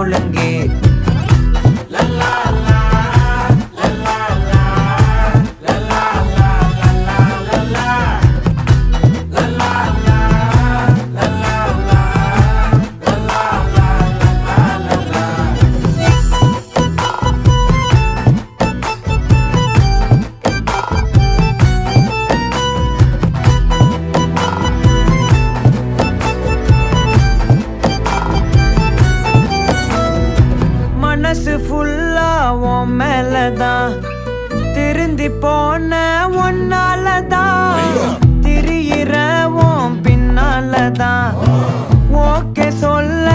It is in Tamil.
ஒழுங்கு. மனசு ஃபுல்லா உன் மேலதான், திருந்தி போன ஒன்னாலதான், திரியிற உன் பின்னாலதான், ஓகே சொல்ல